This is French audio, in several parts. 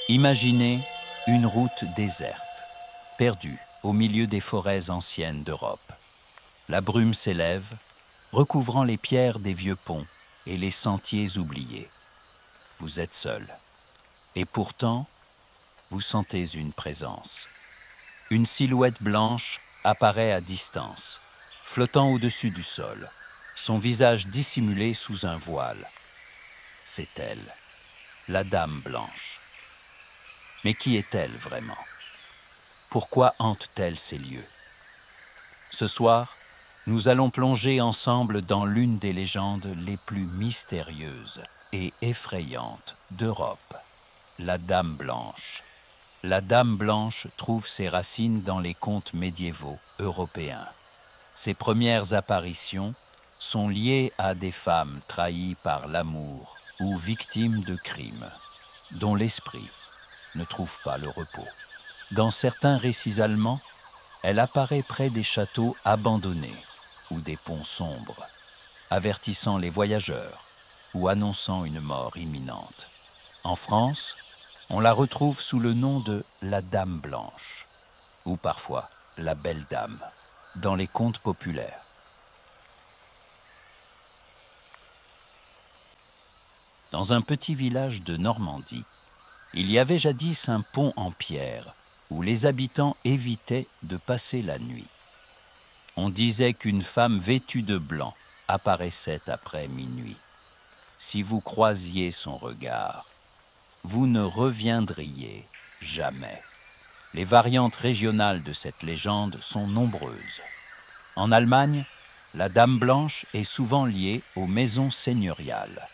Imaginez une route déserte, perdue au milieu des forêts anciennes d'Europe. La brume s'élève, recouvrant les pierres des vieux ponts et les sentiers oubliés. Vous êtes seul. Et pourtant, vous sentez une présence. Une silhouette blanche apparaît à distance, flottant au-dessus du sol, son visage dissimulé sous un voile. C'est elle, la Dame Blanche. Mais qui est-elle vraiment? Pourquoi hante-t-elle ces lieux? Ce soir, nous allons plonger ensemble dans l'une des légendes les plus mystérieuses et effrayantes d'Europe, la Dame Blanche. La Dame Blanche trouve ses racines dans les contes médiévaux européens. Ses premières apparitions sont liées à des femmes trahies par l'amour ou victimes de crimes, dont l'esprit ne trouve pas le repos. Dans certains récits allemands, elle apparaît près des châteaux abandonnés ou des ponts sombres, avertissant les voyageurs ou annonçant une mort imminente. En France, on la retrouve sous le nom de la Dame Blanche, ou parfois la Belle Dame, dans les contes populaires. Dans un petit village de Normandie, il y avait jadis un pont en pierre où les habitants évitaient de passer la nuit. On disait qu'une femme vêtue de blanc apparaissait après minuit. Si vous croisiez son regard, vous ne reviendriez jamais. Les variantes régionales de cette légende sont nombreuses. En Allemagne, la Dame Blanche est souvent liée aux maisons seigneuriales.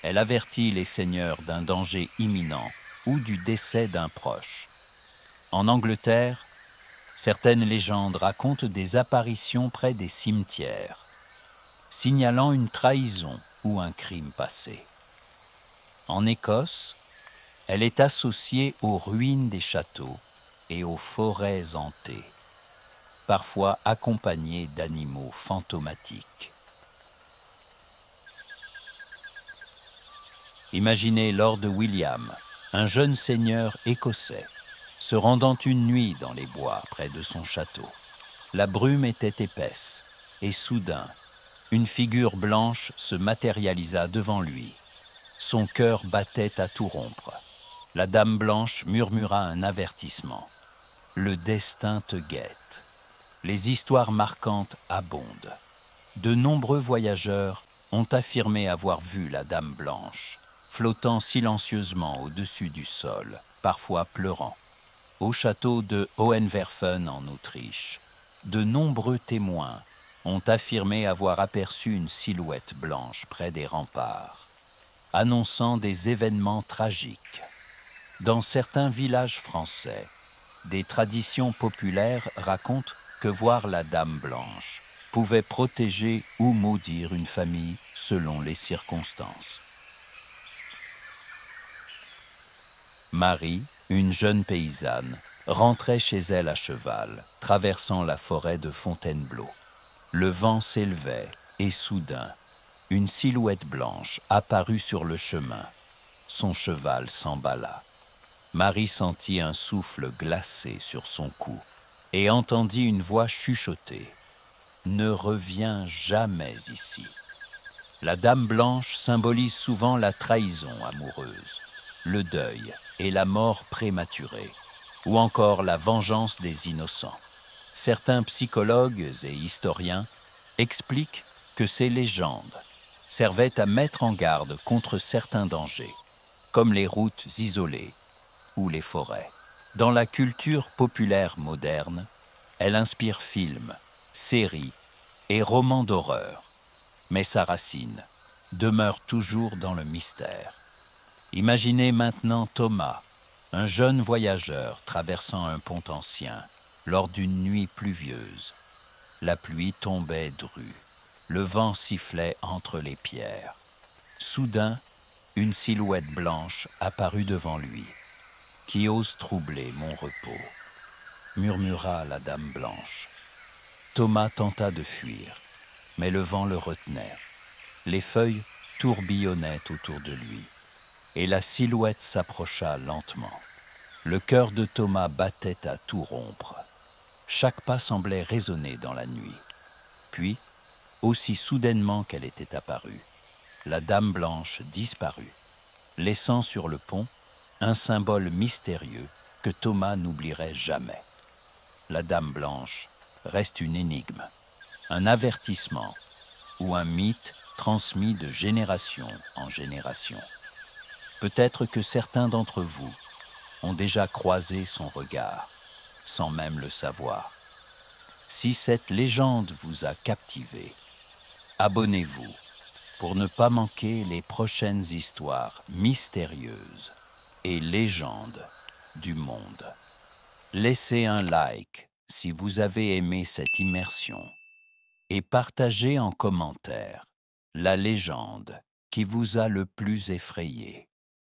Elle avertit les seigneurs d'un danger imminent ou du décès d'un proche. En Angleterre, certaines légendes racontent des apparitions près des cimetières, signalant une trahison ou un crime passé. En Écosse, elle est associée aux ruines des châteaux et aux forêts hantées, parfois accompagnée d'animaux fantomatiques. Imaginez Lord William, un jeune seigneur écossais, se rendant une nuit dans les bois près de son château. La brume était épaisse, et soudain, une figure blanche se matérialisa devant lui. Son cœur battait à tout rompre. La Dame Blanche murmura un avertissement. « Le destin te guette ». Les histoires marquantes abondent. De nombreux voyageurs ont affirmé avoir vu la Dame Blanche, flottant silencieusement au-dessus du sol, parfois pleurant. Au château de Hohenwerfen en Autriche, de nombreux témoins ont affirmé avoir aperçu une silhouette blanche près des remparts, annonçant des événements tragiques. Dans certains villages français, des traditions populaires racontent que voir la Dame Blanche pouvait protéger ou maudire une famille selon les circonstances. Marie, une jeune paysanne, rentrait chez elle à cheval, traversant la forêt de Fontainebleau. Le vent s'élevait et soudain, une silhouette blanche apparut sur le chemin. Son cheval s'emballa. Marie sentit un souffle glacé sur son cou et entendit une voix chuchoter. « Ne reviens jamais ici ». La Dame Blanche symbolise souvent la trahison amoureuse, le deuil et la mort prématurée, ou encore la vengeance des innocents. Certains psychologues et historiens expliquent que ces légendes servaient à mettre en garde contre certains dangers, comme les routes isolées ou les forêts. Dans la culture populaire moderne, elle inspire films, séries et romans d'horreur, mais sa racine demeure toujours dans le mystère. Imaginez maintenant Thomas, un jeune voyageur traversant un pont ancien lors d'une nuit pluvieuse. La pluie tombait drue, le vent sifflait entre les pierres. Soudain, une silhouette blanche apparut devant lui. « Qui ose troubler mon repos ?» murmura la Dame Blanche. Thomas tenta de fuir, mais le vent le retenait. Les feuilles tourbillonnaient autour de lui, et la silhouette s'approcha lentement. Le cœur de Thomas battait à tout rompre. Chaque pas semblait résonner dans la nuit. Puis, aussi soudainement qu'elle était apparue, la Dame Blanche disparut, laissant sur le pont un symbole mystérieux que Thomas n'oublierait jamais. La Dame Blanche reste une énigme, un avertissement ou un mythe transmis de génération en génération. Peut-être que certains d'entre vous ont déjà croisé son regard, sans même le savoir. Si cette légende vous a captivé, abonnez-vous pour ne pas manquer les prochaines histoires mystérieuses et légendes du monde. Laissez un like si vous avez aimé cette immersion et partagez en commentaire la légende qui vous a le plus effrayé.